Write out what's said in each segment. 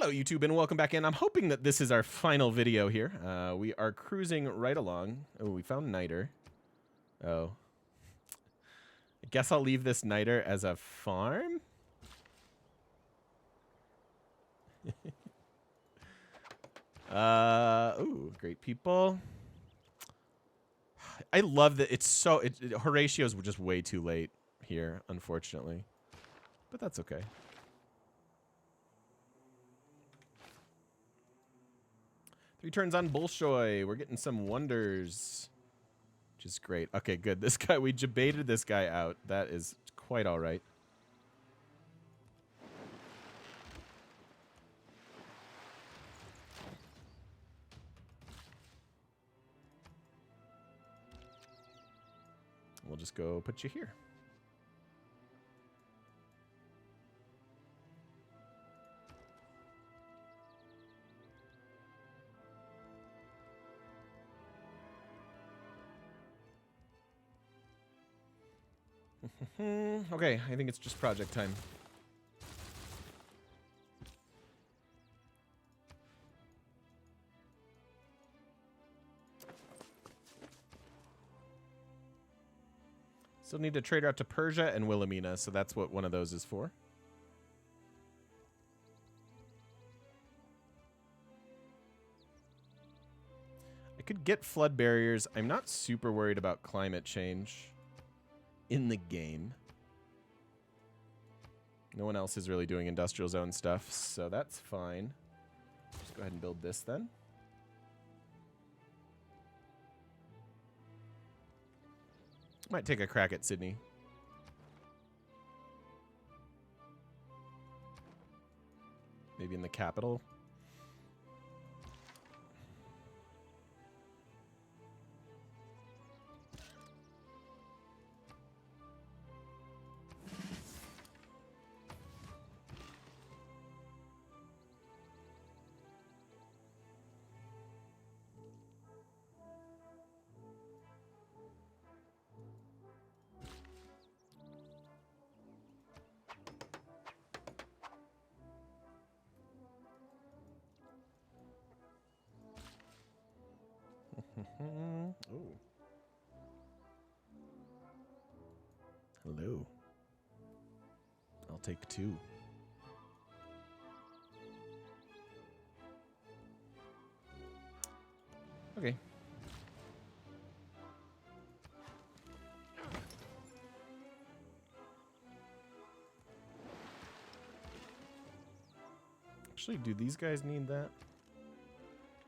Hello, YouTube, and welcome back in. I'm hoping that this is our final video here. We are cruising right along. Oh, we found Niter. Oh. I guess I'll leave this Niter as a farm? Ooh, great people. I love that it's so... Horatio's just way too late here, unfortunately. But that's okay. Three turns on Bolshoi. We're getting some wonders. Which is great. Okay, good. This guy, we baited this guy out. That is quite all right. We'll just go put you here. Okay, I think it's just project time. Still need to trade out to Persia and Wilhelmina, so that's what one of those is for. I could get flood barriers. I'm not super worried about climate change in the game. No one else is really doing industrial zone stuff, so that's fine. Just go ahead and build this then. Might take a crack at Sydney. Maybe in the capital. Oh. Hello. I'll take 2. Okay. Actually, do these guys need that?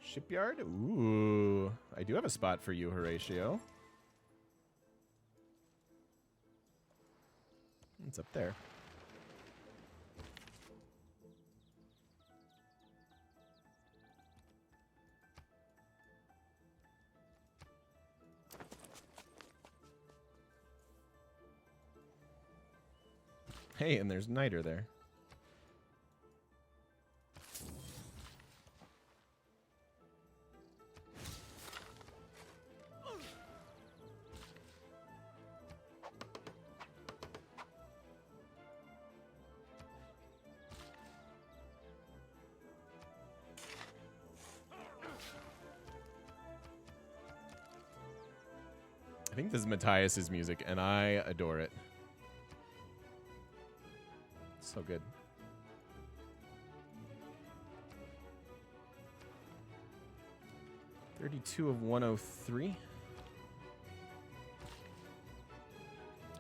Shipyard? Ooh. I do have a spot for you, Horatio. It's up there. Hey, and there's Niter there. I think this is Matthias's music, and I adore it. So good. $32 of 103.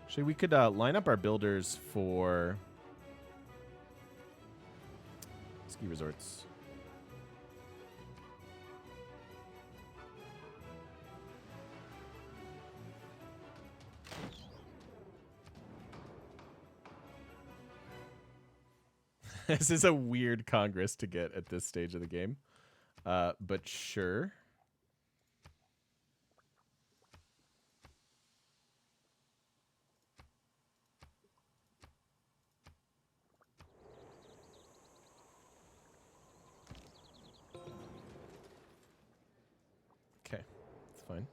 Actually, we could line up our builders for ski resorts. This is a weird Congress to get at this stage of the game. But sure. Okay, that's fine.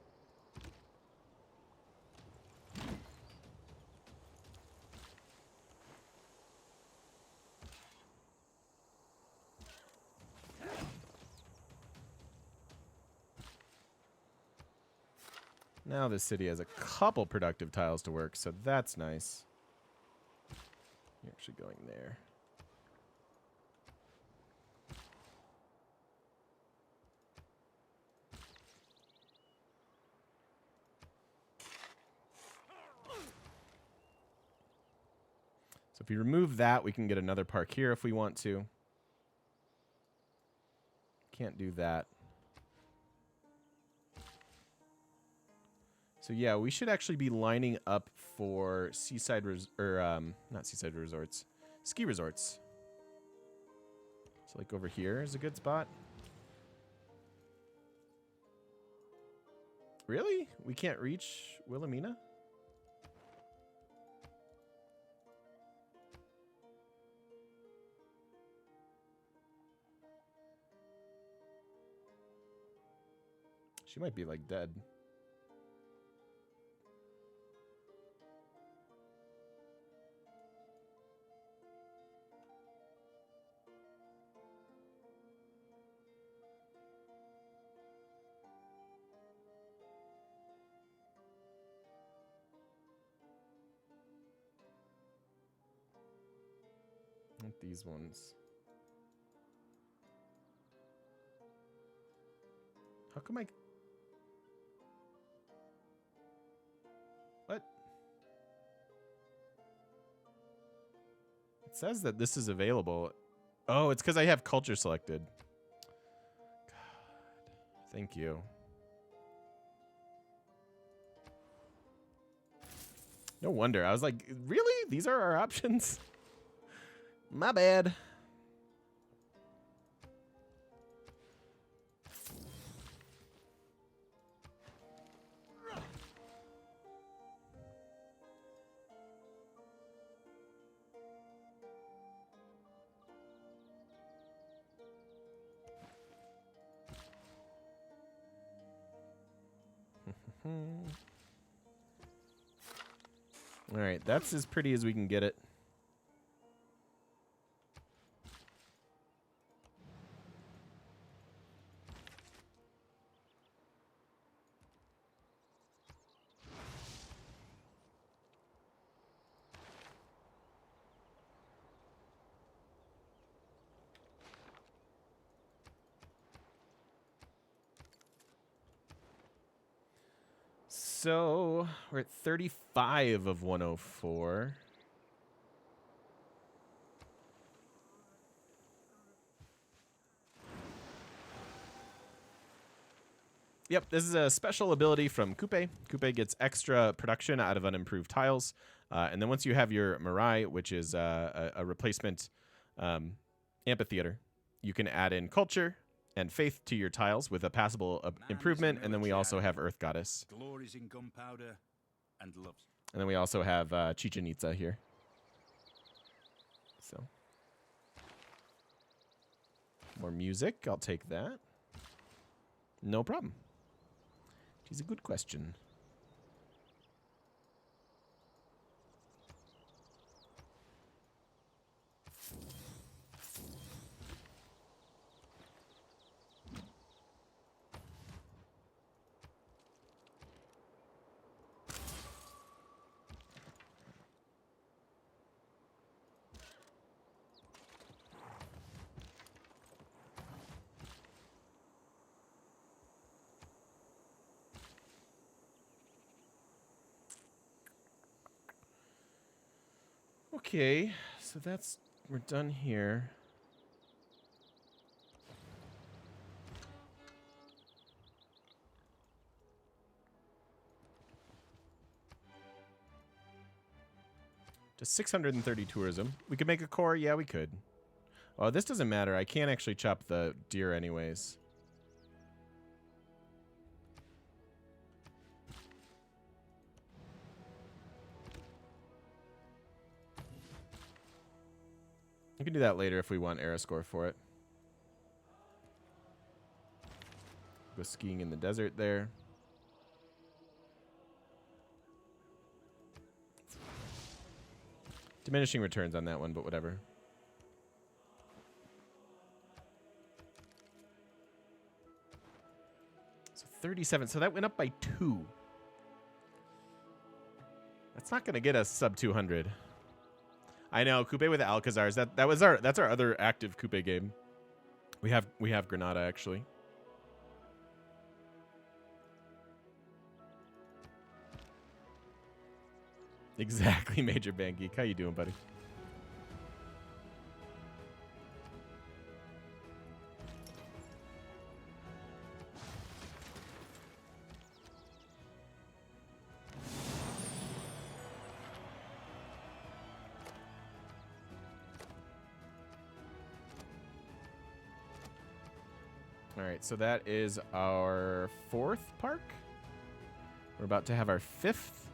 Now this city has a couple productive tiles to work, so that's nice. You're actually going there. So if we remove that, we can get another park here if we want to. Can't do that. So yeah, we should actually be lining up for seaside not seaside resorts, ski resorts. So like over here is a good spot. Really? We can't reach Wilhelmina? She might be like dead. Not these ones. How come I... What? It says that this is available. Oh, it's because I have culture selected. God. Thank you. No wonder. I was like, really? These are our options? My bad. All right, that's as pretty as we can get it. So we're at 35 of 104. Yep, this is a special ability from Kupe. Kupe gets extra production out of unimproved tiles. And then once you have your Mirai, which is a replacement amphitheater, you can add in culture and faith to your tiles with a passable improvement. And then we also have Earth Goddess. Glories in gunpowder and loves. And then we also have Chichen Itza here. So more music. I'll take that. No problem. She's a good question. Okay, so we're done here. Just 630 tourism. We could make a core? Yeah, we could. Oh, this doesn't matter. I can't actually chop the deer anyways. We can do that later if we want era score for it. Go skiing in the desert there. Diminishing returns on that one, but whatever. So 37. So that went up by 2. It's not going to get us sub 200. I know, Kupe with Alcazars. That's our other active Kupe game. We have Granada actually. Exactly, Major Bang Geek. How you doing, buddy? All right, so that is our 4th park. We're about to have our 5th.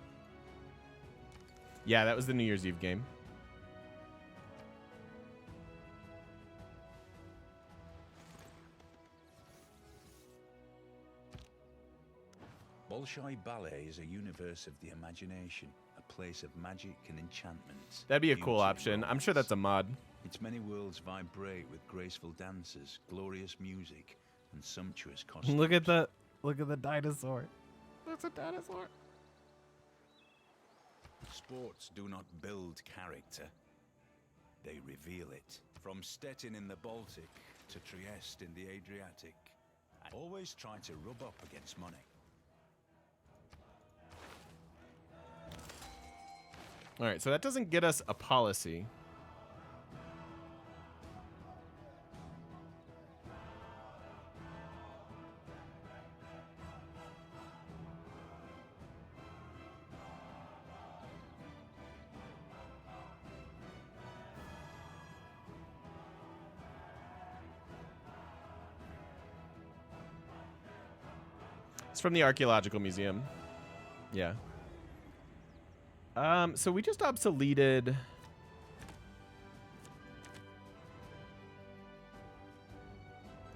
Yeah, that was the New Year's Eve game. Bolshoi Ballet is a universe of the imagination, a place of magic and enchantment. That'd be a cool beauty and option. I'm sure that's a mod. Its many worlds vibrate with graceful dances, glorious music, and sumptuous costumes. Look at the dinosaur. That's a dinosaur. Sports do not build character, they reveal it. From Stettin in the Baltic to Trieste in the Adriatic, I always try to rub up against money. All right, so that doesn't get us a policy. It's from the Archaeological Museum. Yeah. So we just obsoleted.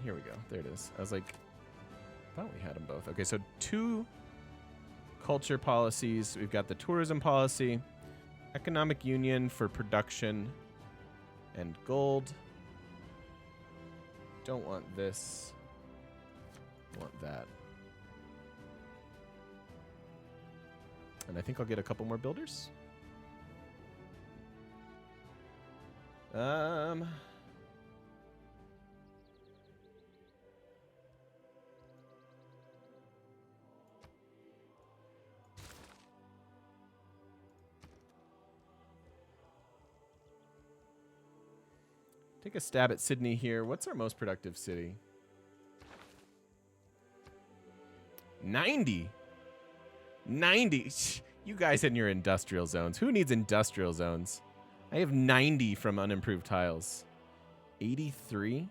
Here we go. There it is. I was like, I thought we had them both. Okay, so 2 culture policies. We've got the tourism policy, economic union for production and gold. Don't want this. Want that. And I think I'll get a couple more builders. Take a stab at Sydney here. What's our most productive city? 90. 90. You guys in your industrial zones. Who needs industrial zones? I have 90 from unimproved tiles. 83?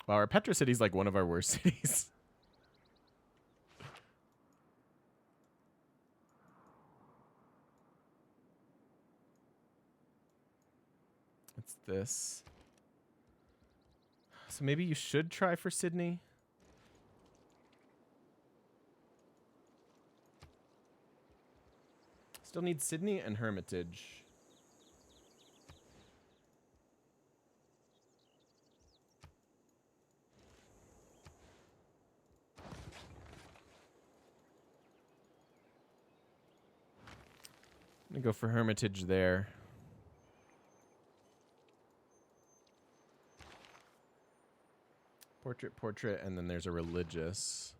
Wow, our Petra City's like one of our worst cities. What's this? So maybe you should try for Sydney. Still need Sydney and Hermitage. I'm gonna go for Hermitage there. Portrait, and then there's a religious.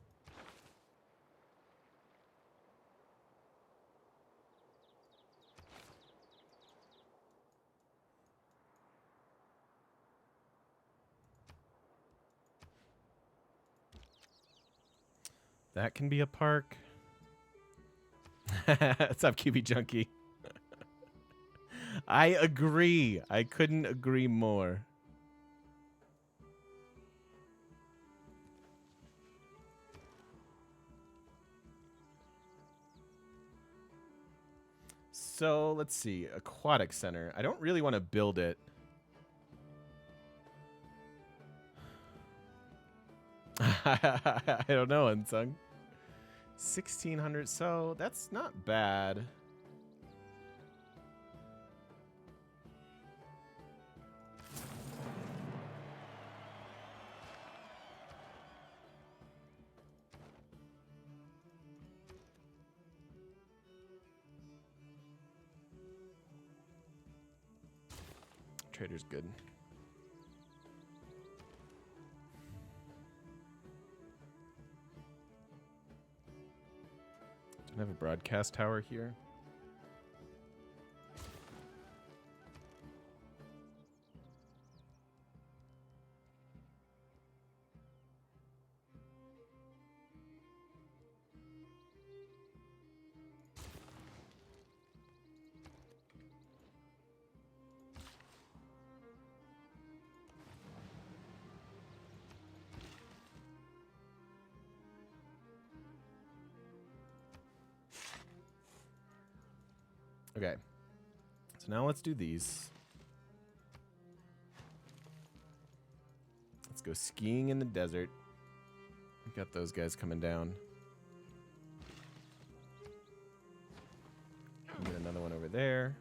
That can be a park. What's up, QB Junkie? I agree. I couldn't agree more. So let's see. Aquatic Center. I don't really want to build it. I don't know, Unsung. 1,600. So that's not bad. trader's good. Don't have a broadcast tower here. Okay. So now let's do these. Let's go skiing in the desert. We got those guys coming down. Get another one over there.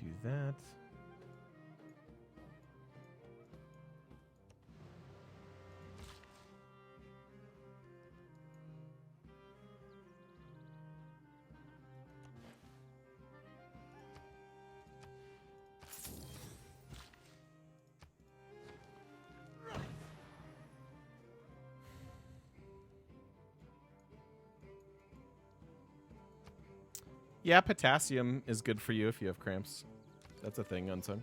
Do that. Yeah, potassium is good for you if you have cramps. That's a thing, Unsung.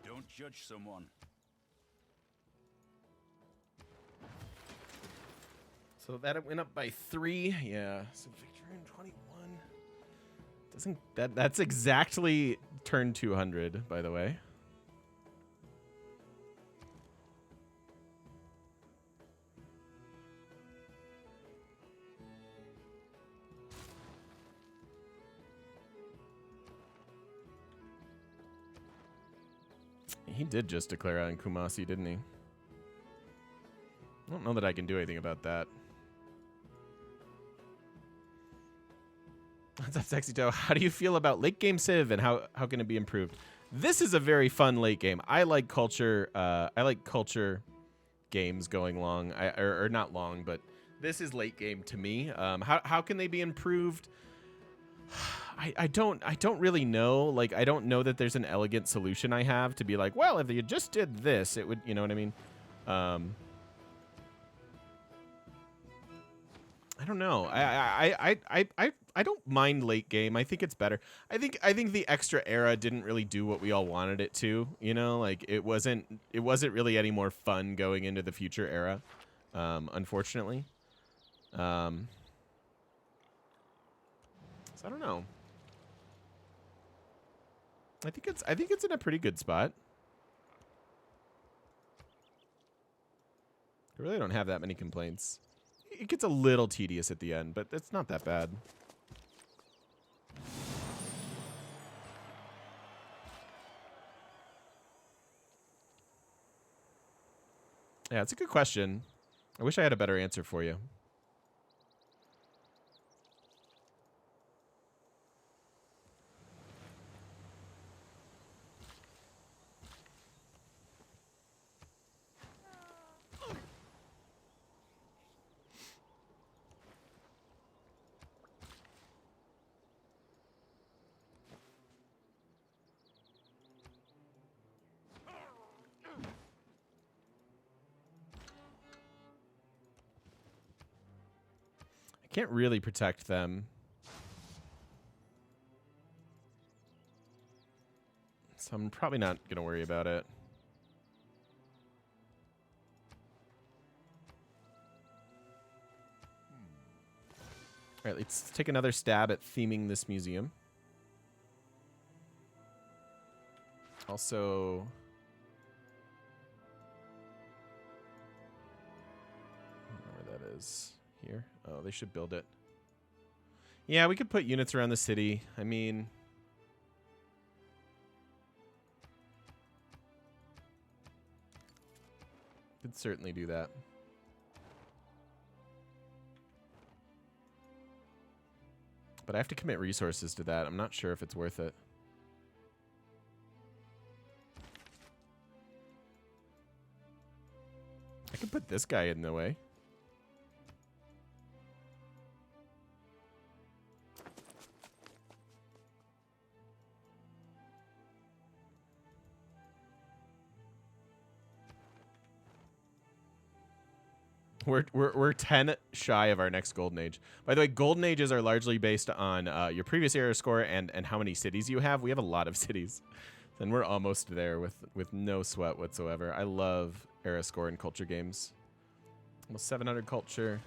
Don't judge someone. So that went up by 3. Yeah. So victory in 21. Doesn't that's exactly turn 200, by the way. He did just declare out in Kumasi, didn't he? I don't know that I can do anything about that. What's up, Sexy Toe? How do you feel about late game Civ and how can it be improved? This is a very fun late game. I like culture. I like culture games going long. Or not long, but this is late game to me. How can they be improved? I don't really know. Like, I don't know that there's an elegant solution I have to be like, well, if you just did this, it would, you know what I mean? I don't know. I don't mind late game. I think it's better. I think the extra era didn't really do what we all wanted it to. You know, like it wasn't really any more fun going into the future era. Unfortunately. So I don't know. I think it's in a pretty good spot. I really don't have that many complaints. It gets a little tedious at the end, but it's not that bad. Yeah, it's a good question. I wish I had a better answer for you. Can't really protect them. So I'm probably not going to worry about it. All right, let's take another stab at theming this museum. Also, I don't know where that is. here? Oh, they should build it. Yeah, we could put units around the city. I mean, could certainly do that. But I have to commit resources to that. I'm not sure if it's worth it. I could put this guy in the way. We're 10 shy of our next golden age. By the way, golden ages are largely based on your previous era score and how many cities you have. We have a lot of cities, and we're almost there with no sweat whatsoever. I love era score in culture games. Almost 700 culture.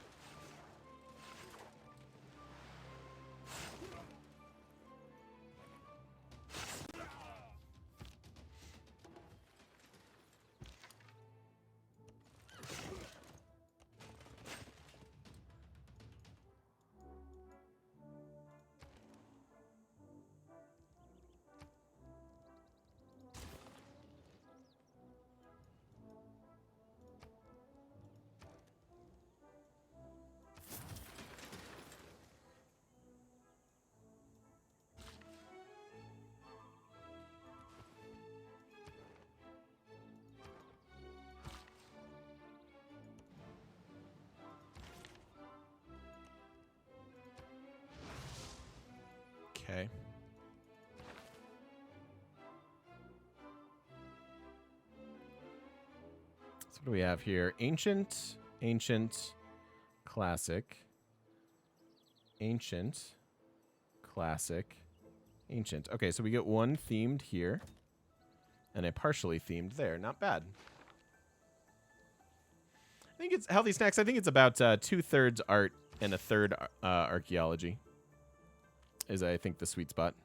Okay. So what do we have here? Ancient, ancient, classic, ancient, classic, ancient. Okay, so we get one themed here and a partially themed there. Not bad. I think it's healthy snacks. I think it's about 2/3 art and 1/3 archaeology is, I think, the sweet spot.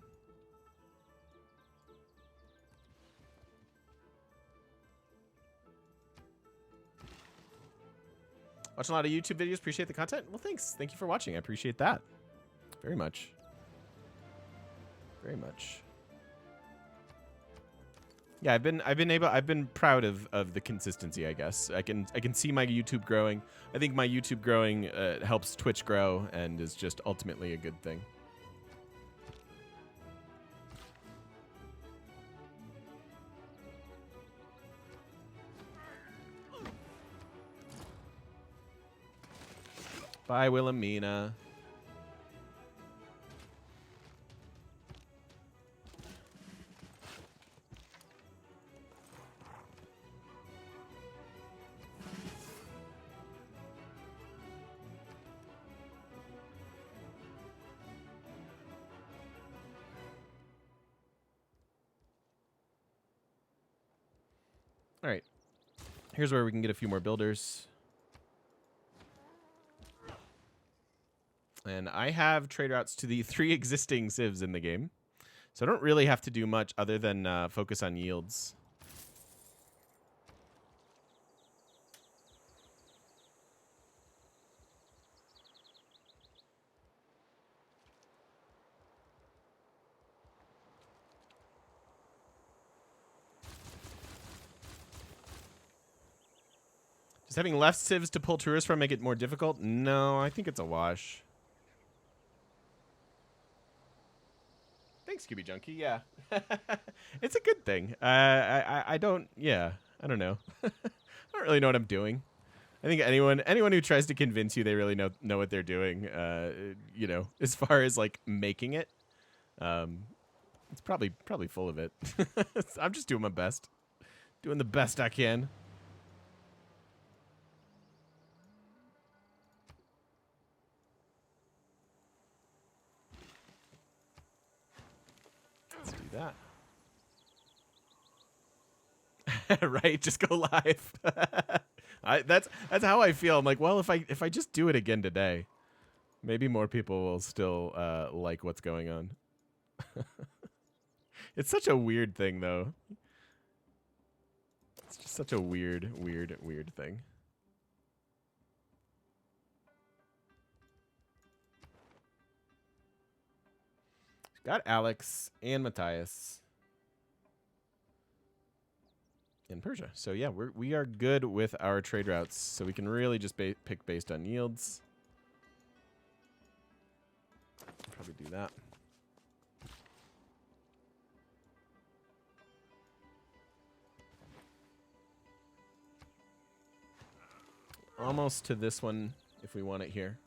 Watching a lot of YouTube videos. Appreciate the content. Well, thanks. Thank you for watching. I appreciate that very much. Very much. Yeah, I've been proud of the consistency, I guess. I can see my YouTube growing. I think my YouTube growing helps Twitch grow and is just ultimately a good thing. Bye, Wilhelmina. All right. Here's where we can get a few more builders. And I have trade routes to the 3 existing civs in the game. So I don't really have to do much other than focus on yields. Does having left civs to pull tourists from make it more difficult? No, I think it's a wash. Thanks, QB Junkie. Yeah, it's a good thing. I don't. Yeah, I don't know. I don't really know what I'm doing. I think anyone who tries to convince you they really know what they're doing, you know, as far as like making it, it's probably full of it. I'm just doing my best, doing the best I can. Let's do that. Right, just go live. That's how I feel. I'm like, well, if I just do it again today, maybe more people will still like what's going on. It's such a weird thing, though. It's just such a weird thing. Got Alex and Matthias in Persia. So yeah, we are good with our trade routes. So we can really just pick based on yields. Probably do that. Almost to this one if we want it here.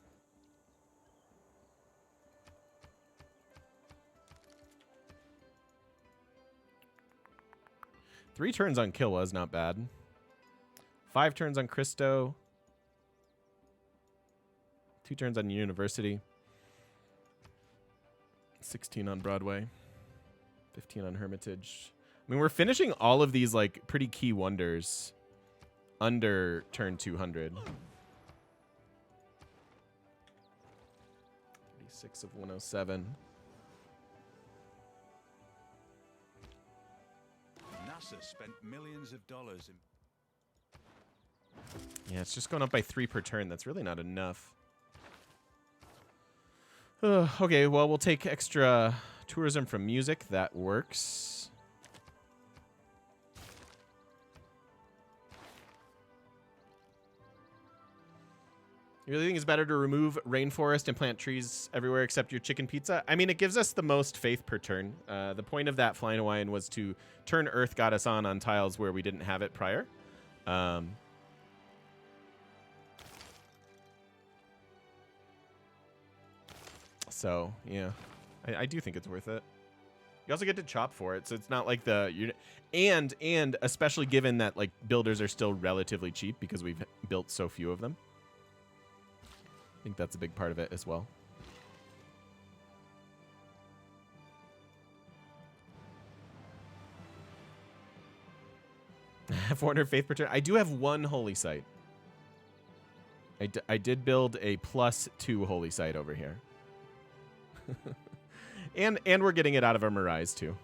Three turns on Kilwa is not bad. 5 turns on Christo. 2 turns on University. 16 on Broadway. 15 on Hermitage. I mean, we're finishing all of these like pretty key wonders under turn 200. 36 of 107. NASA spent millions of dollars in... Yeah, it's just going up by 3 per turn. That's really not enough. Okay, well, we'll take extra tourism from music. That works. You really think it's better to remove rainforest and plant trees everywhere except your chicken pizza? I mean, it gives us the most faith per turn. The point of that Flying Hawaiian was to turn Earth Goddess on tiles where we didn't have it prior. So, yeah. I do think it's worth it. You also get to chop for it, so it's not like and especially given that like builders are still relatively cheap because we've built so few of them. I think that's a big part of it as well. $400 faith per turn. I do have 1 holy site. I did build a +2 holy site over here. and we're getting it out of our Mirage too.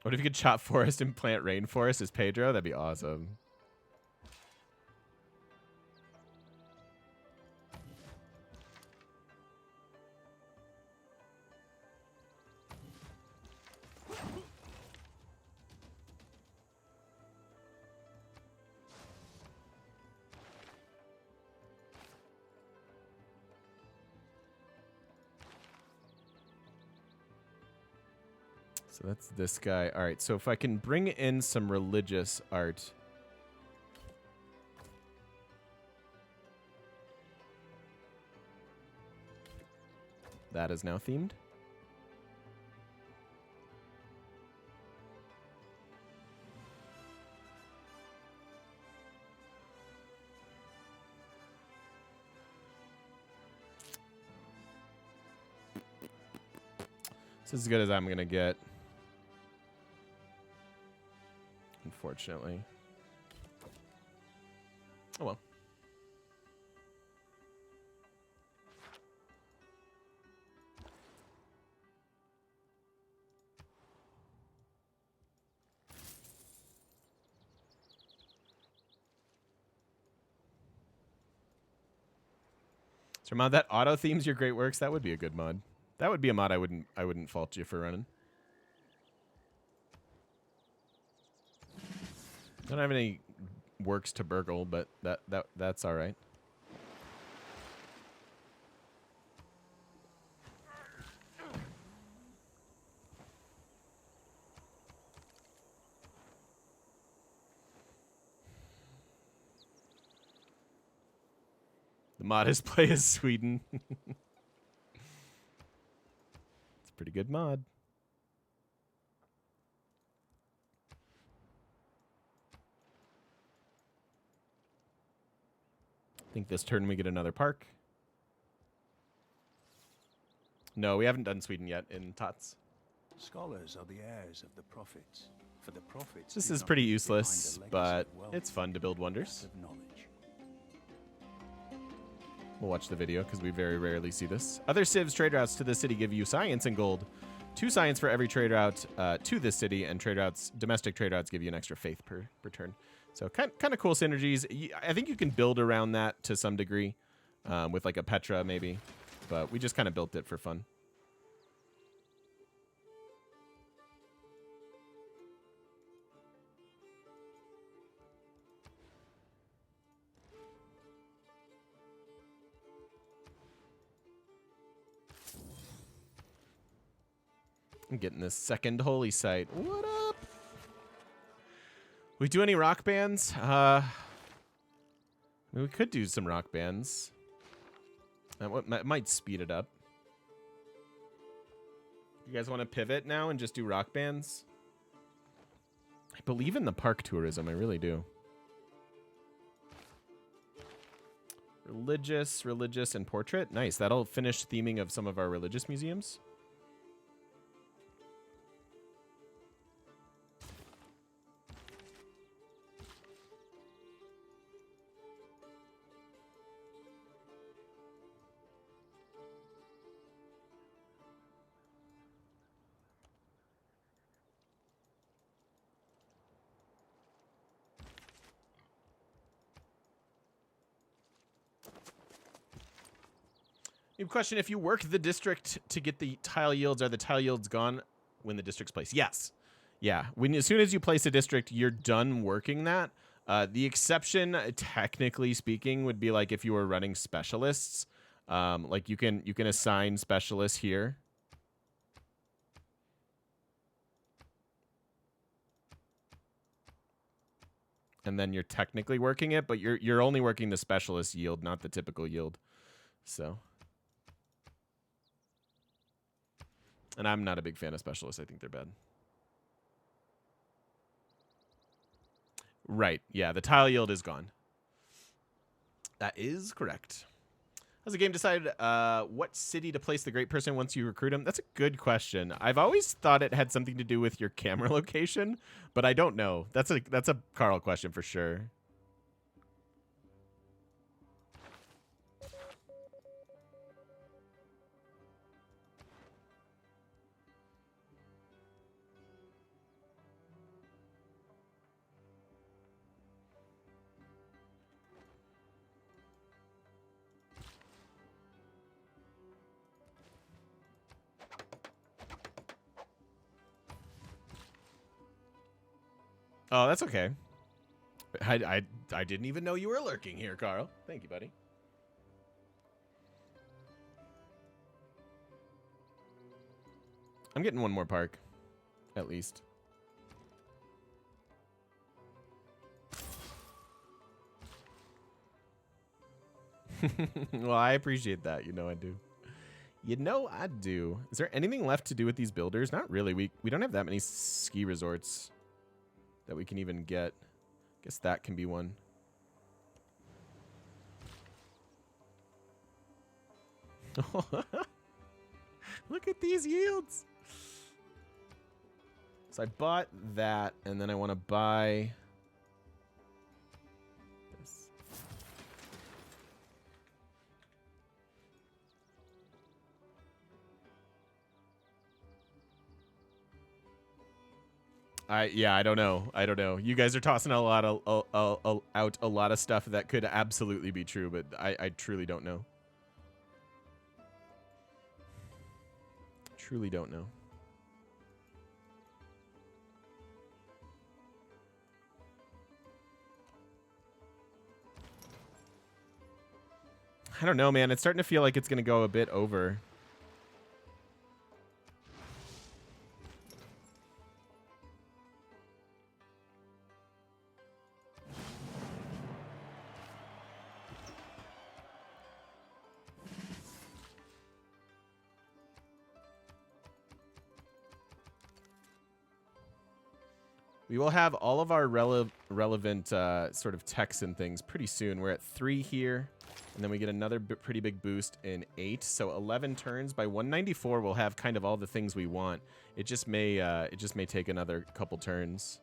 What if you could chop forest and plant rainforest as Pedro? That'd be awesome. So that's this guy. All right, so if I can bring in some religious art. That is now themed. This is as good as I'm going to get. Unfortunately. Oh well. So mod that auto themes your great works. That would be a good mod. That would be a mod I wouldn't fault you for running. I don't have any works to burgle, but that's all right. The mod is play as Sweden. It's a pretty good mod. I think this turn we get another park. No, we haven't done Sweden yet in Tots. Scholars are the heirs of the prophets. For the prophets, This is pretty useless, but it's fun to build wonders. We'll watch the video because we very rarely see this. Other civs trade routes to this city give you science and gold. 2 science for every trade route to this city, and trade routes, domestic trade routes, give you an extra faith per turn. So kind of cool synergies. I think you can build around that to some degree with like a Petra maybe, but we just kind of built it for fun. I'm getting this second holy site. What up? We do any rock bands? I mean, we could do some rock bands. That might speed it up. You guys want to pivot now and just do rock bands? I believe in the park tourism. I really do. Religious, and portrait. Nice. That'll finish theming of some of our religious museums. Question, if you work the district to get the tile yields, are the tile yields gone when the district's placed? Yes. Yeah. As soon as you place a district, you're done working that. The exception, technically speaking, would be like if you were running specialists. Like you can assign specialists here. And then you're technically working it, but you're only working the specialist yield, not the typical yield. So. And I'm not a big fan of specialists. I think they're bad. Right. Yeah, the tile yield is gone. That is correct. Has the game decided what city to place the great person once you recruit him? That's a good question. I've always thought it had something to do with your camera location, but I don't know. That's a Carl question for sure. Oh, that's okay. I didn't even know you were lurking here, Carl. Thank you, buddy. I'm getting one more park, at least. Well, I appreciate that. You know I do. You know I do. Is there anything left to do with these builders? Not really. We don't have that many ski resorts that we can even get. Guess that can be one. Look at these yields. So I bought that, and then I want to buy this. Yeah, I don't know. I don't know. You guys are tossing a lot of out a lot of stuff that could absolutely be true, but I truly don't know. Truly don't know. I don't know, man. It's starting to feel like it's going to go a bit over. We will have all of our relevant sort of techs and things pretty soon. We're at 3 here, and then we get another pretty big boost in 8. So 11 turns. By 194, we'll have kind of all the things we want. It just may take another couple turns.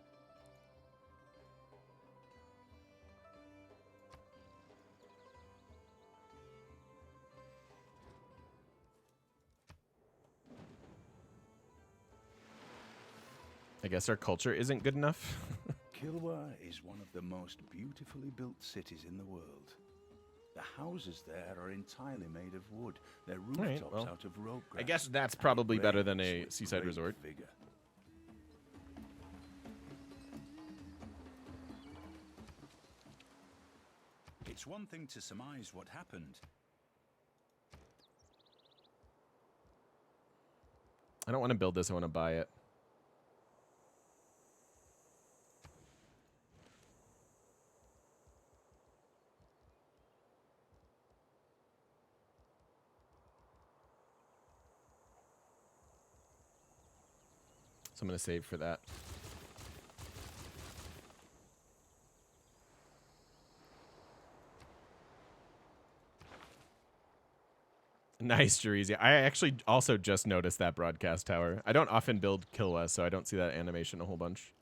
I guess our culture isn't good enough. Kilwa is one of the most beautifully built cities in the world. The houses there are entirely made of wood. Their rooftops well, out of rope grass. I guess that's and it probably better than rains a with seaside great resort. vigor. It's one thing to surmise what happened. I don't want to build this. I want to buy it. So I'm going to save for that. Nice, Jerizia. I actually also just noticed that broadcast tower. I don't often build Kilwa, so I don't see that animation a whole bunch.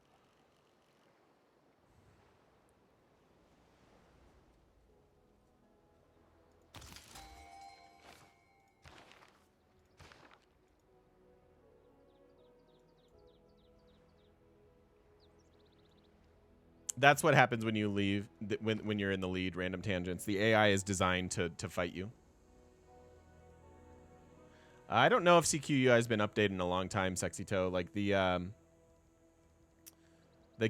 That's what happens when you leave, when you're in the lead, random tangents. The AI is designed to fight you. I don't know if CQUI has been updated in a long time, Sexy Toe. Like the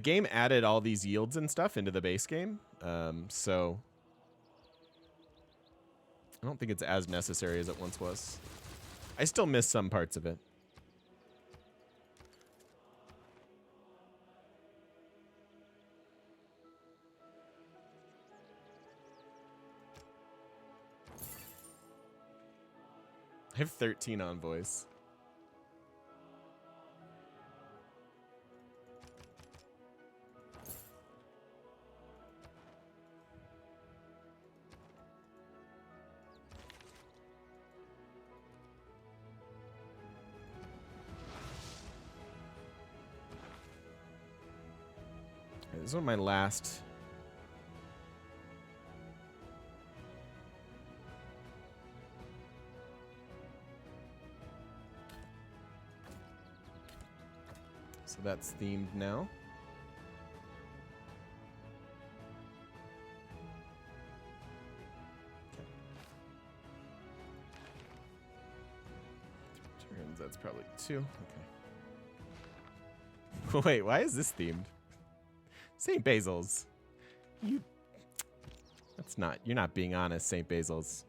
game added all these yields and stuff into the base game, so I don't think it's as necessary as it once was. I still miss some parts of it. I have 13 envoys. This is one of my last. So that's themed now. Okay. Turns, that's probably 2. Okay. Wait, why is this themed? St. Basil's. You're not being honest, St. Basil's.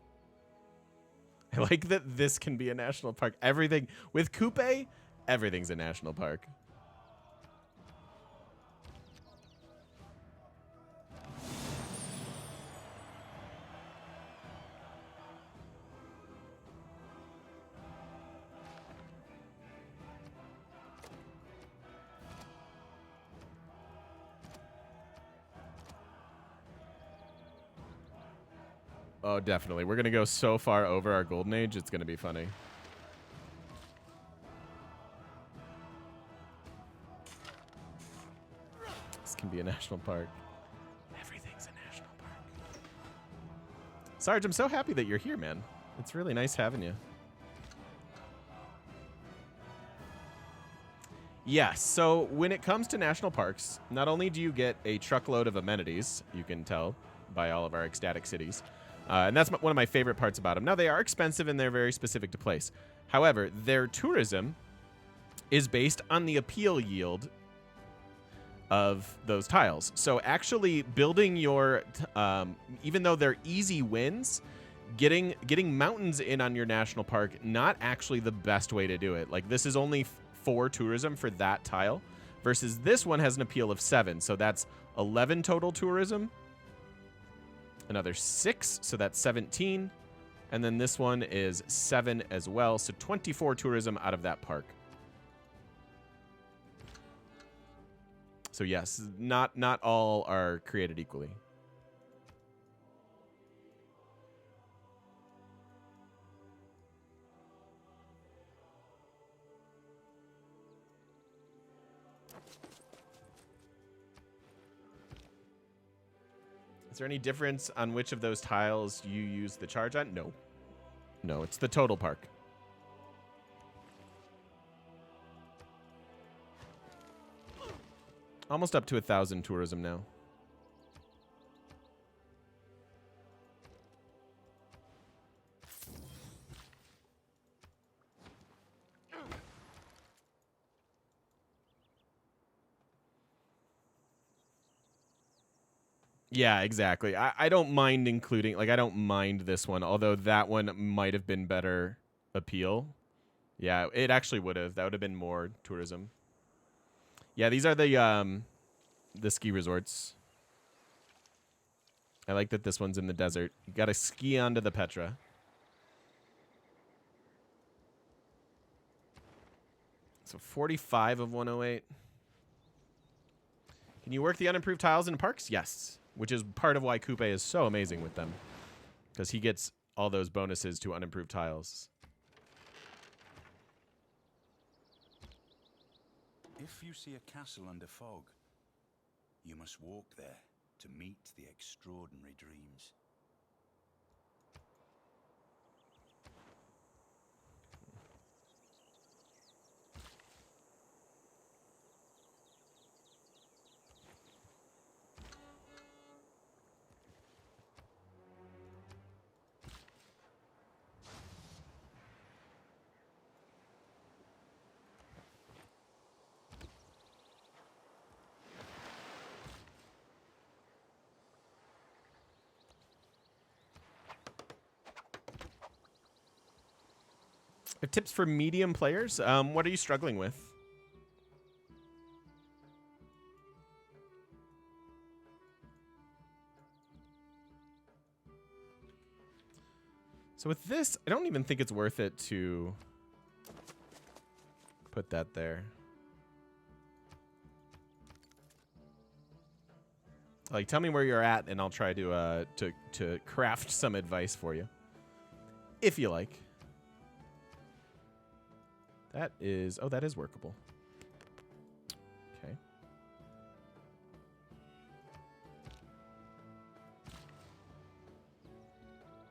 I like that this can be a national park. Everything, with Kupe, everything's a national park. Oh, definitely. We're going to go so far over our golden age, it's going to be funny. This can be a national park. Everything's a national park. Sarge, I'm so happy that you're here, man. It's really nice having you. Yes, so when it comes to national parks, not only do you get a truckload of amenities, you can tell by all of our ecstatic cities, and that's one of my favorite parts about them. Now, they are expensive and they're very specific to place. However, their tourism is based on the appeal yield of those tiles. So actually building your, even though they're easy wins, getting mountains in on your national park, not actually the best way to do it. Like, this is only 4 tourism for that tile, versus this one has an appeal of 7. So that's 11 total tourism. Another 6, so that's 17. And then this one is 7 as well, so 24 tourism out of that park. So yes, not all are created equally. Is there any difference on which of those tiles you use the charge on? No. No, it's the total park. Almost up to 1,000 tourism now. Yeah, exactly. I don't mind including, like, I don't mind this one, although that one might have been better appeal. Yeah, it actually would have. That would have been more tourism. Yeah, these are the ski resorts. I like that this one's in the desert. You got to ski onto the Petra. So 45 of 108. Can you work the unimproved tiles in parks? Yes. Which is part of why Kupe is so amazing with them. Because he gets all those bonuses to unimproved tiles. If you see a castle under fog, you must walk there to meet the extraordinary dreams. Tips for medium players? What are you struggling with? So with this, I don't even think it's worth it to put that there. Like, tell me where you're at, and I'll try to craft some advice for you, if you like. That is, oh, that is workable. Okay.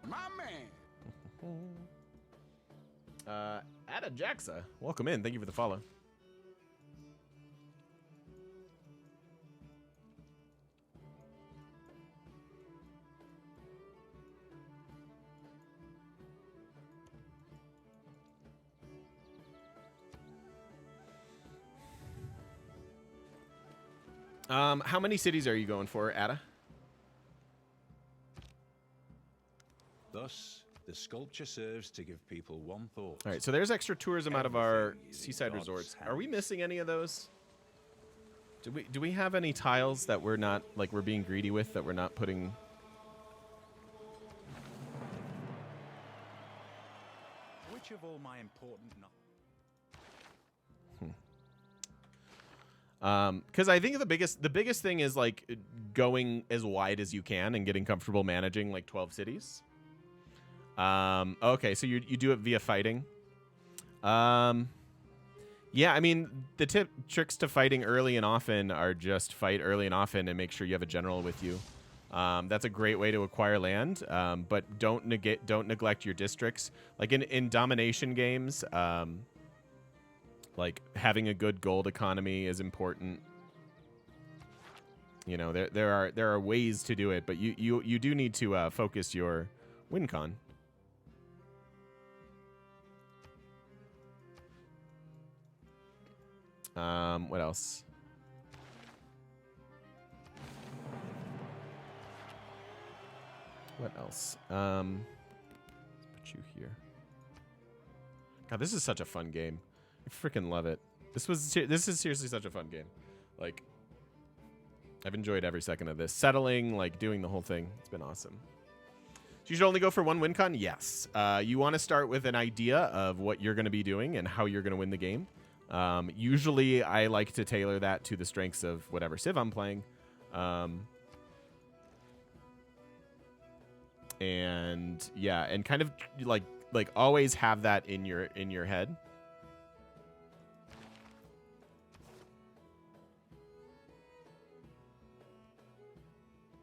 My man. Ada Jaxa, welcome in. Thank you for the follow. How many cities are you going for, Ada? Thus, the sculpture serves to give people one thought. All right, so there's extra tourism out of our Everything is in seaside God's resorts. Are we hands. missing any of those? Do we have any tiles that we're not, like, we're being greedy with, that we're not putting? Which of all my important Because I think the biggest thing is, like, going as wide as you can and getting comfortable managing, like, 12 cities. Okay, so you do it via fighting. Yeah, I mean, the tricks to fighting early and often are just fight early and often and make sure you have a general with you. That's a great way to acquire land, but don't neglect your districts. Like in domination games, like having a good gold economy is important. You know, there are ways to do it, but you do need to focus your win con. What else? What else? Let's put you here. God, this is such a fun game. I freaking love it. This is seriously such a fun game. Like, I've enjoyed every second of this. Settling, like, doing the whole thing. It's been awesome. So you should only go for one win con? Yes. You want to start with an idea of what you're going to be doing and how you're going to win the game. Usually, I like to tailor that to the strengths of whatever civ I'm playing. And yeah, and kind of like always have that in your head.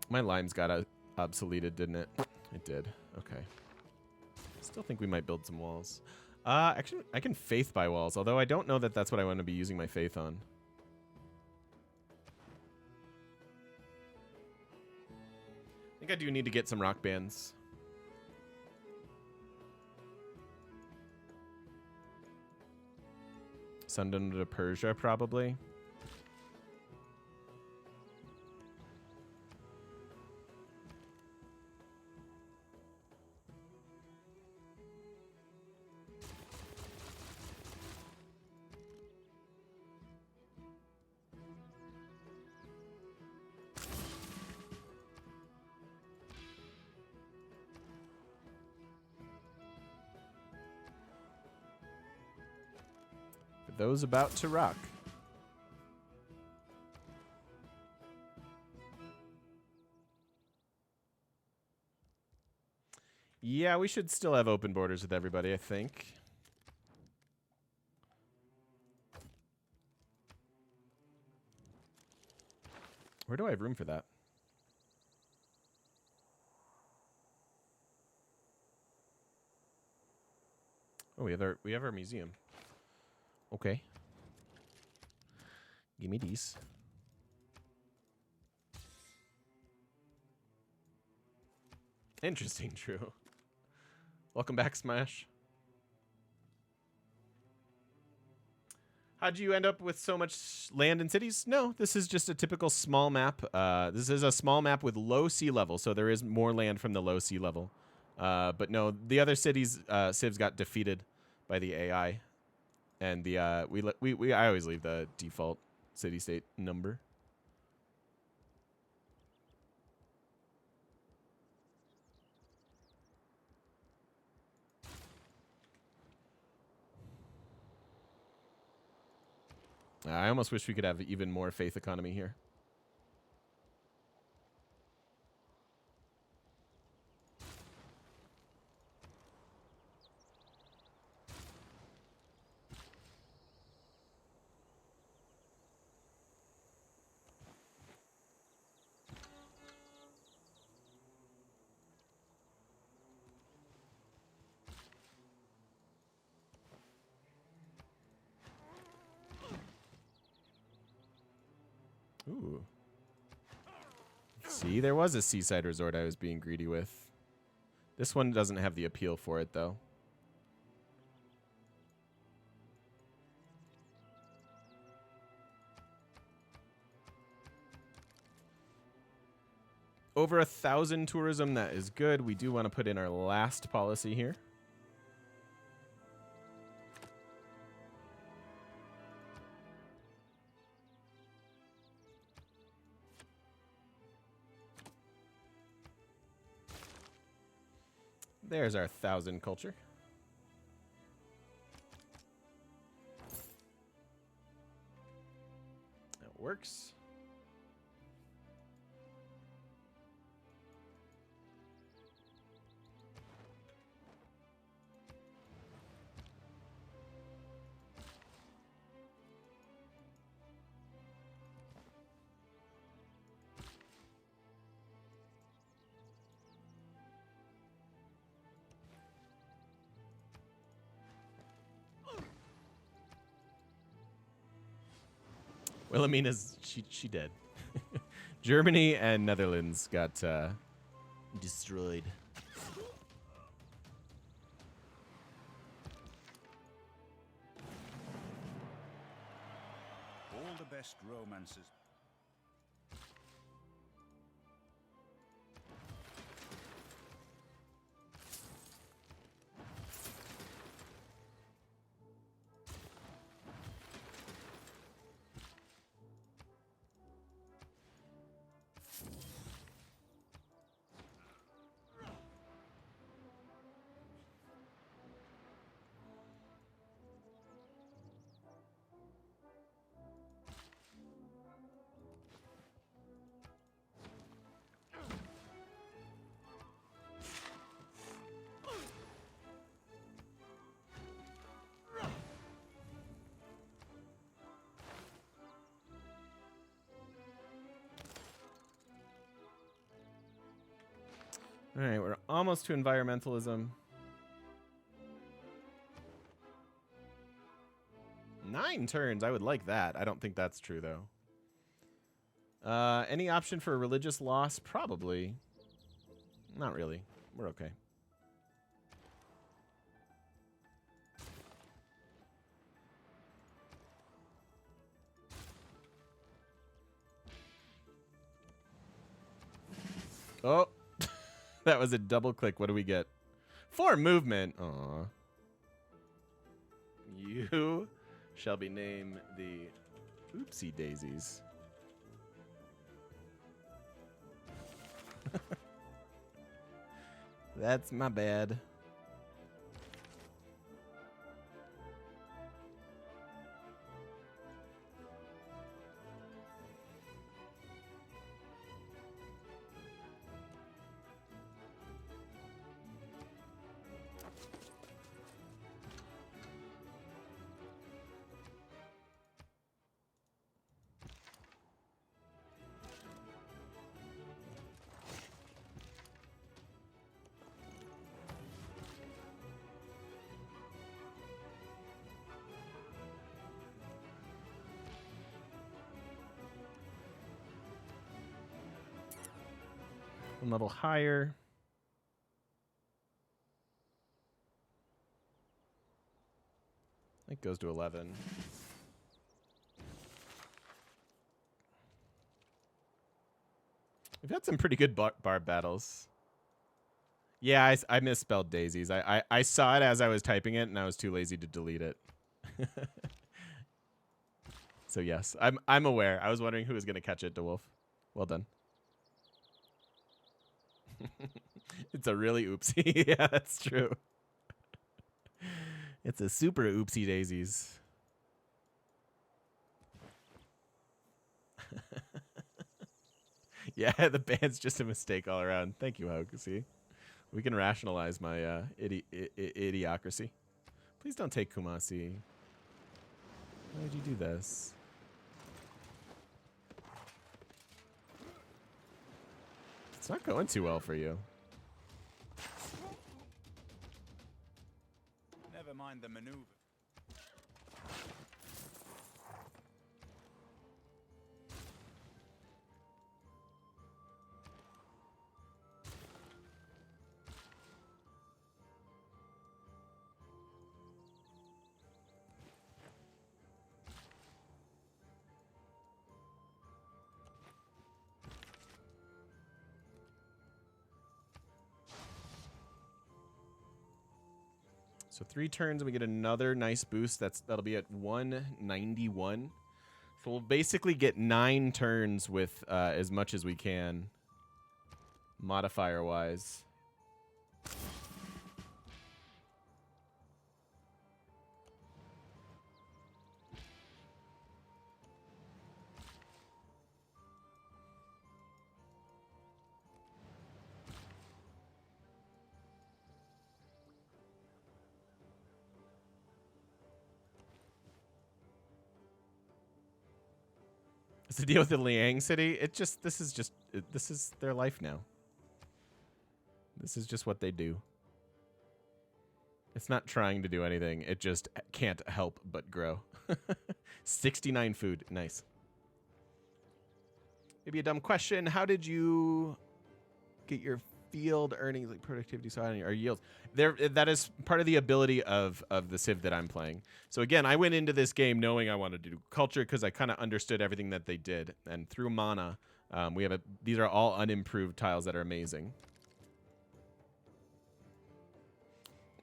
My limes got obsoleted, didn't it? It did. Okay. Still think we might build some walls. Actually, I can faith buy walls, although I don't know that that's what I want to be using my faith on. think I do need to get some rock bands. Sundom to Persia, probably. For those about to rock. Yeah, we should still have open borders with everybody, I think. Where do I have room for that? Oh, we have our museum. Okay. Give me these. Interesting, true. Welcome back, Smash. How'd you end up with so much land and cities? No, this is just a typical small map. This is a small map with low sea level, so there is more land from the low sea level. But no, the other cities, civs got defeated by the AI, and the I always leave the default city-state number. I almost wish we could have even more faith economy here. Ooh. See, there was a seaside resort I was being greedy with. This one doesn't have the appeal for it, though. Over 1,000 tourism, that is good. We do want to put in our last policy here. There's our 1,000 culture. That works. Wilhelmina's she dead. Germany and Netherlands got destroyed. All the best romances. All right, we're almost to environmentalism. 9 turns, I would like that. I don't think that's true, though. Any option for religious loss? Probably. Not really. We're okay. Oh, that was a double click. What do we get? 4 movement. Aw. You shall be named the Oopsie Daisies. That's my bad. One level higher. It goes to 11. We've had some pretty good barb battles. Yeah, I misspelled daisies. I saw it as I was typing it, and I was too lazy to delete it. So yes, I'm aware. I was wondering who was going to catch it, DeWolf. Well done. It's a really oopsie. Yeah, that's true. It's a super oopsie daisies. Yeah, the band's just a mistake all around. Thank you, Hogue. See, we can rationalize my idiocracy. Please don't take Kumasi. Why would you do this? It's not going too well for you. Never mind the maneuver. So 3 turns and we get another nice boost. That'll be at 191. So we'll basically get 9 turns with as much as we can, modifier-wise. To deal with the Liang City, this is their life now. This is just what they do. It's not trying to do anything. It just can't help but grow. 69 food. Nice. Maybe a dumb question. How did you get your field earnings, like productivity, so or yields? That is part of the ability of the Civ that I'm playing. So again, I went into this game knowing I wanted to do culture because I kind of understood everything that they did. And through mana, these are all unimproved tiles that are amazing.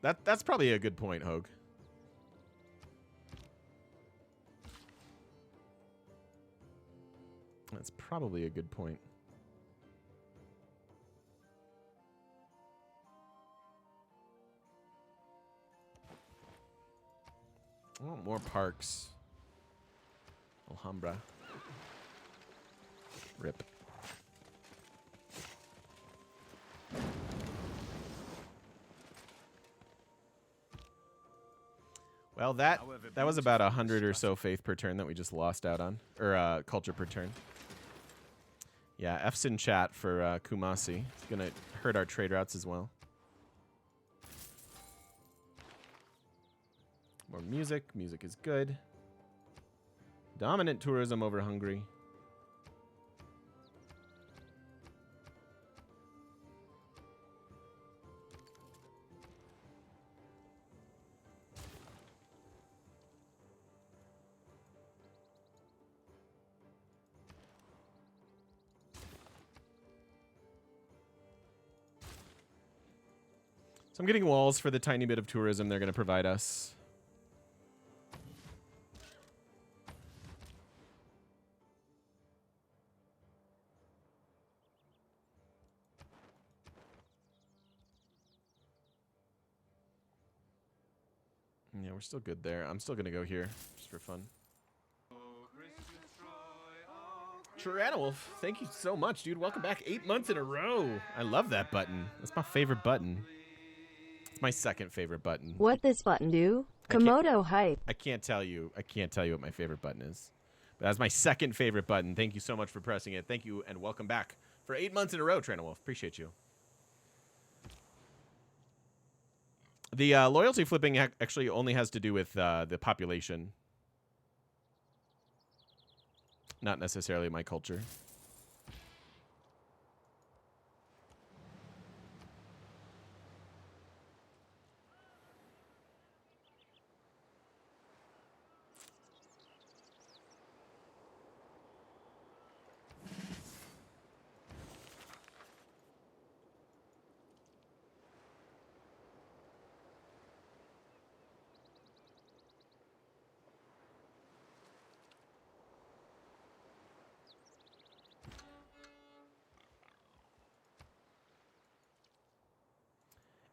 That's probably a good point, Hogue. That's probably a good point. I want more parks. Alhambra. Rip. Well, that was about 100 or so faith per turn that we just lost out on. Or culture per turn. Yeah, F's in chat for Kumasi. It's going to hurt our trade routes as well. More music. Music is good. Dominant tourism over Hungary. So I'm getting walls for the tiny bit of tourism they're going to provide us. Yeah, we're still good there. I'm still going to go here just for fun. Tyranowolf, thank you so much, dude. Welcome back 8 months in a row. I love that button. That's my favorite button. It's my second favorite button. What this button do? Komodo hype. I can't tell you what my favorite button is. But that's my second favorite button. Thank you so much for pressing it. Thank you and welcome back for 8 months in a row, Tyranowolf. Appreciate you. The loyalty flipping actually only has to do with the population. Not necessarily my culture.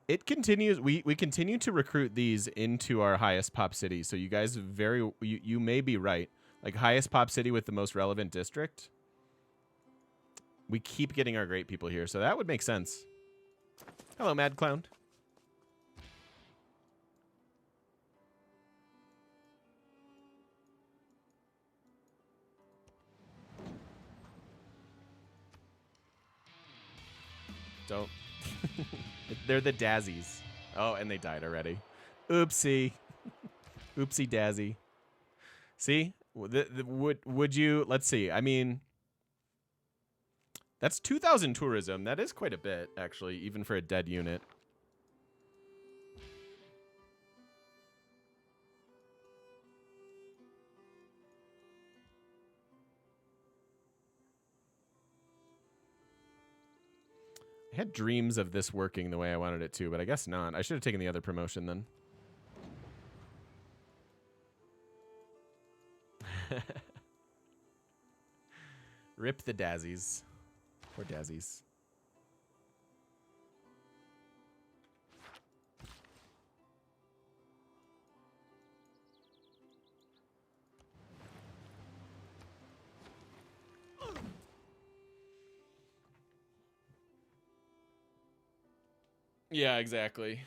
It continues. We continue to recruit these into our highest pop city. So you guys you may be right. Like highest pop city with the most relevant district. We keep getting our great people here, so that would make sense. Hello, Mad Clown. Don't. They're the Dazzies. Oh, and they died already. Oopsie. Oopsie daisy. See? Would you... Let's see. I mean... That's 2,000 tourism. That is quite a bit, actually, even for a dead unit. I had dreams of this working the way I wanted it to, but I guess not. I should have taken the other promotion then. Rip the Dazzies. Poor Dazzies. Yeah, exactly.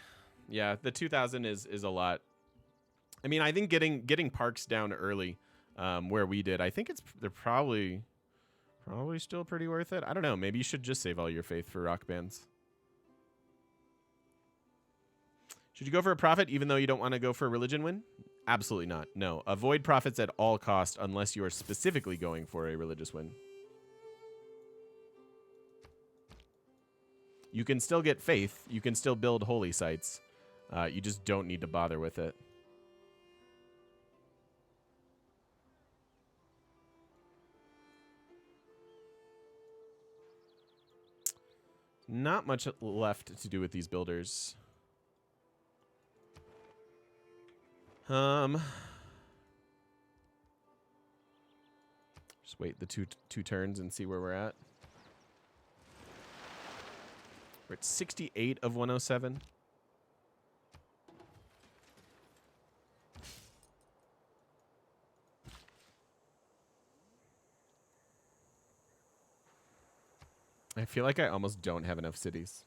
Yeah, the 2,000 is a lot. I mean, I think getting parks down early, where we did, I think they're probably still pretty worth it. I don't know. Maybe you should just save all your faith for rock bands. Should you go for a profit even though you don't want to go for a religion win? Absolutely not. No. Avoid profits at all costs unless you are specifically going for a religious win. You can still get faith. You can still build holy sites. You just don't need to bother with it. Not much left to do with these builders. Just wait the two turns and see where we're at. We're at 68 of 107. I feel like I almost don't have enough cities.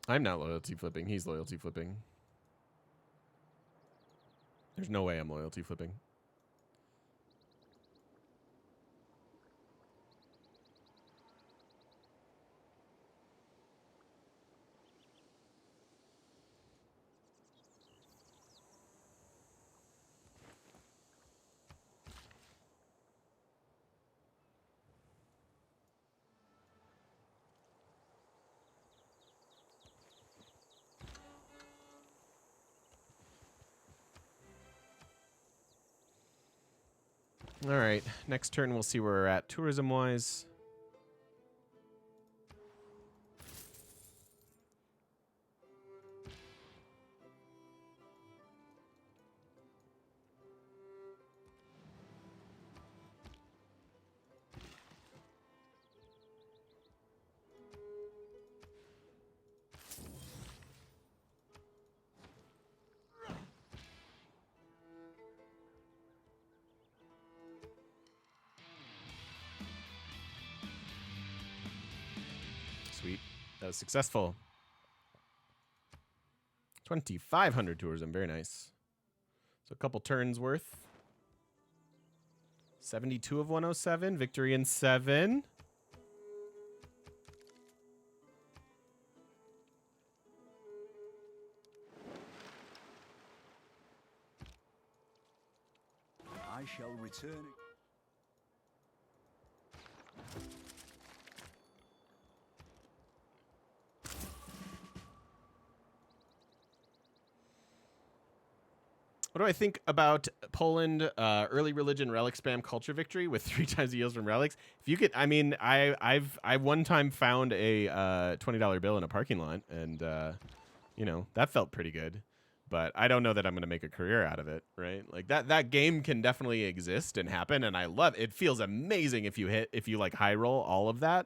I'm not loyalty flipping. He's loyalty flipping. There's no way I'm loyalty flipping. All right. Next turn, we'll see where we're at tourism-wise. Sweet. That was successful. 2,500 tourism. Very nice. So a couple turns worth. 72 of 107. Victory in 7. I shall return. What do I think about Poland early religion relic spam culture victory with 3 times the yields from relics? If you could, I mean, I've one time found a $20 bill in a parking lot, and you know, that felt pretty good. But I don't know that I'm going to make a career out of it, right? Like that game can definitely exist and happen, and I love it. It feels amazing if you like high roll all of that.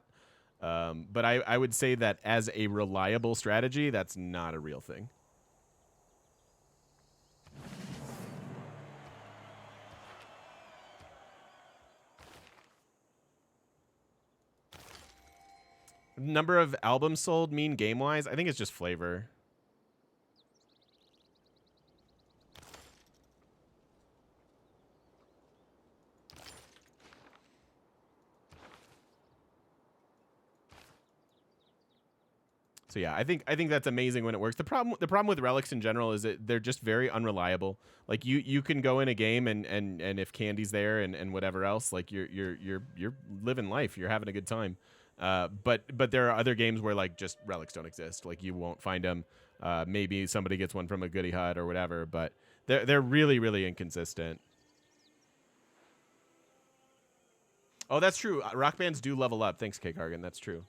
But I would say that as a reliable strategy, that's not a real thing. Number of albums sold mean game-wise? I think it's just flavor. So yeah, I think that's amazing when it works. The problem with relics in general is that they're just very unreliable. Like you can go in a game and if Candy's there and whatever else, like you're living life, you're having a good time. But there are other games where like just relics don't exist. Like you won't find them. Maybe somebody gets one from a goodie hut or whatever, but they're really, really inconsistent. Oh, that's true. Rock bands do level up. Thanks, K Kargan. That's true.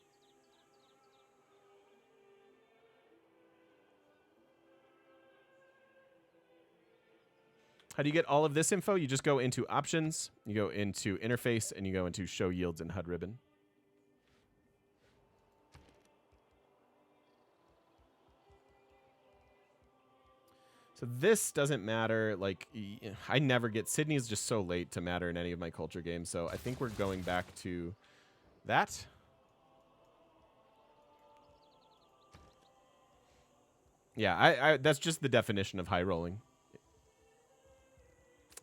How do you get all of this info? You just go into options, you go into interface, and you go into show yields and HUD ribbon. So this doesn't matter. Like, I never get... Sydney is just so late to matter in any of my culture games, so I think we're going back to that. Yeah, that's just the definition of high rolling.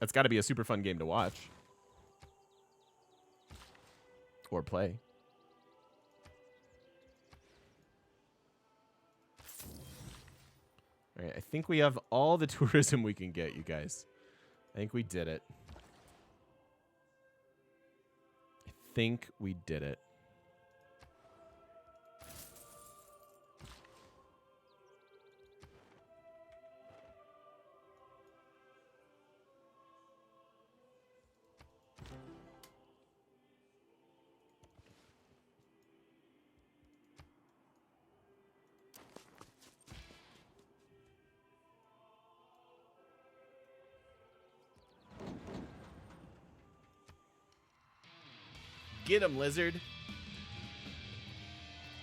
It's got to be a super fun game to watch. Or play. All right, I think we have all the tourism we can get, you guys. I think we did it. I think we did it. Get him, lizard.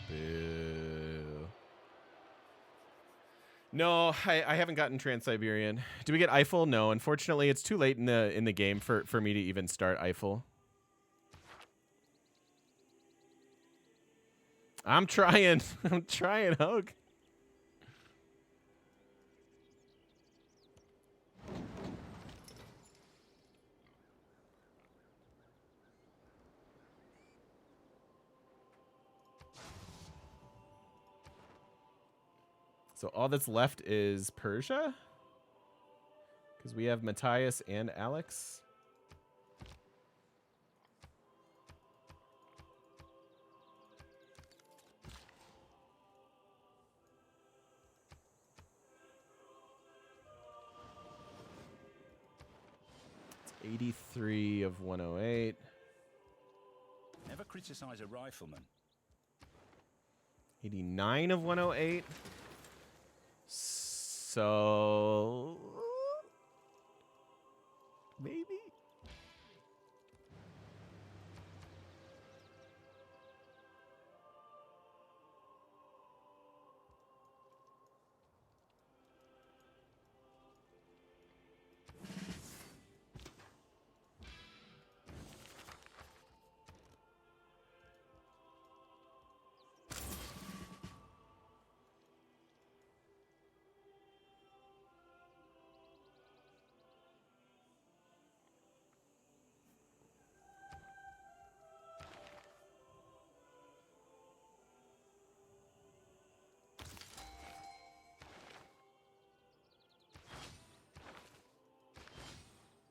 Boo. No, I haven't gotten Trans-Siberian. Do we get Eiffel? No, unfortunately, it's too late in the game for me to even start Eiffel. I'm trying. I'm trying, Hogue. So all that's left is Persia? Because we have Matthias and Alex. 83 of 108. Never criticize a rifleman. 89 of 108. So maybe.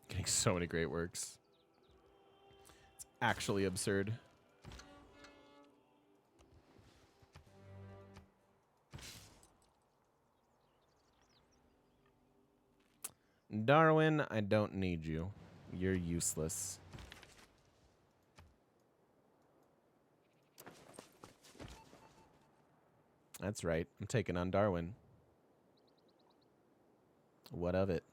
Getting so many great works. It's actually absurd. Darwin, I don't need you. You're useless. That's right. I'm taking on Darwin. What of it?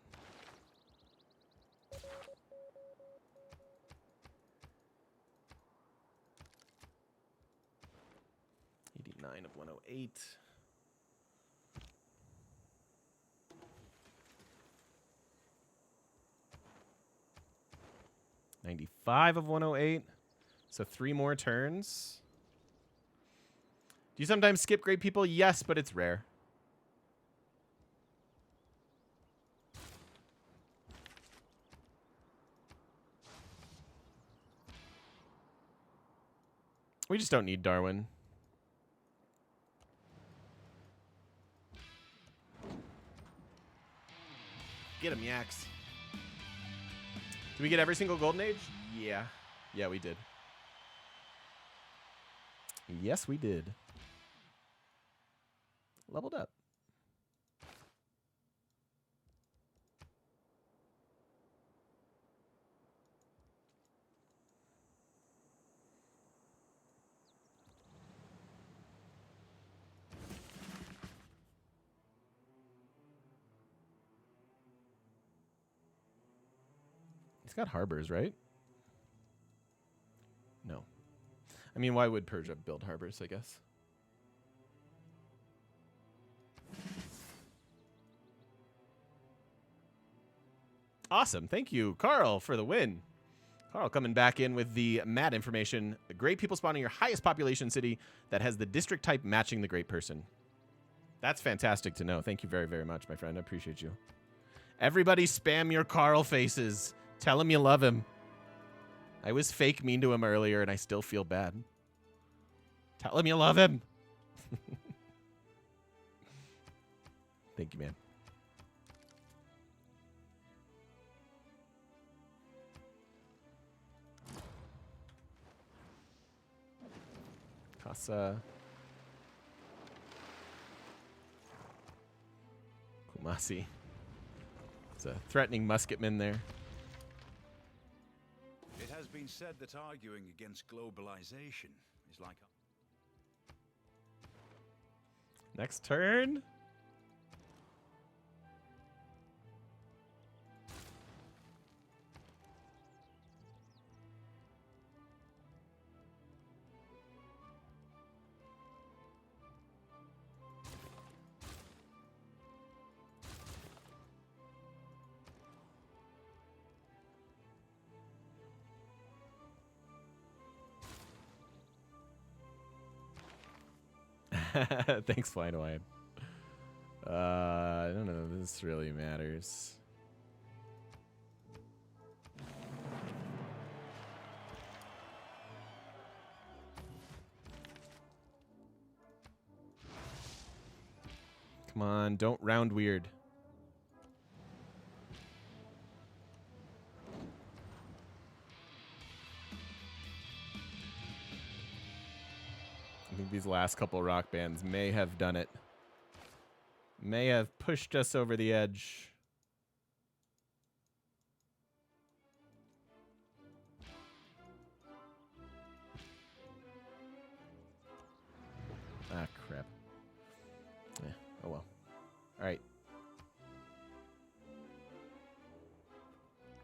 '89 of 108. '95 of 108. So 3 more turns. Do you sometimes skip great people? Yes, but it's rare. We just don't need Darwin. Get him, Yaks. Did we get every single Golden Age? Yeah. Yeah, we did. Yes, we did. Leveled up. He's got harbors, right? No. I mean, why would Persia build harbors, I guess? Awesome. Thank you, Carl, for the win. Carl coming back in with the mad information. The great people spawning your highest population city that has the district type matching the great person. That's fantastic to know. Thank you very, very much, my friend. I appreciate you. Everybody spam your Carl faces. Tell him you love him. I was fake mean to him earlier, and I still feel bad. Tell him you love him. Thank you, man. Casa. Kumasi. It's a threatening musketman there. It has been said that arguing against globalization is like... Next turn. Thanks, Flying Hawaiian. I don't know if this really matters. Come on, don't round weird. I think these last couple rock bands may have done it. May have pushed us over the edge.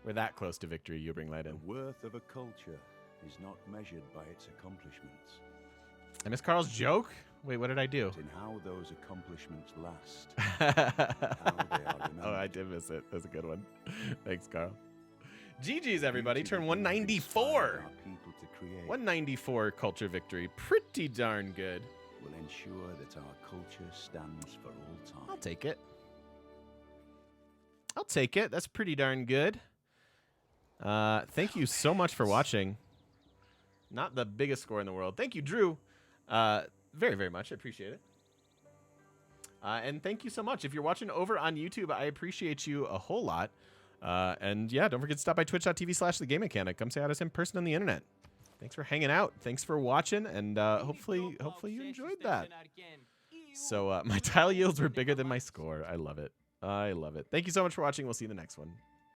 We're that close to victory, you bring light in. The worth of a culture is not measured by its accomplishments, I missed Carl's joke? Wait, what did I do? but in how those accomplishments last, how they are remembered. Oh, I did miss it. That's a good one. Thanks, Carl. GG's, everybody. Turn 194. Our people to create 194 culture victory. Pretty darn good. will ensure that our culture stands for all time. I'll take it. I'll take it. That's pretty darn good. Thank you so much for watching. Not the biggest score in the world. Thank you, Drew. Very, very much. I appreciate it. And thank you so much. If you're watching over on YouTube, I appreciate you a whole lot. And yeah, don't forget to stop by twitch.tv/thegamemechanic. Come say hi to us in person on the internet. Thanks for hanging out. Thanks for watching. And hopefully you enjoyed that. So my tile yields were bigger than my score. I love it. I love it. Thank you so much for watching. We'll see you in the next one.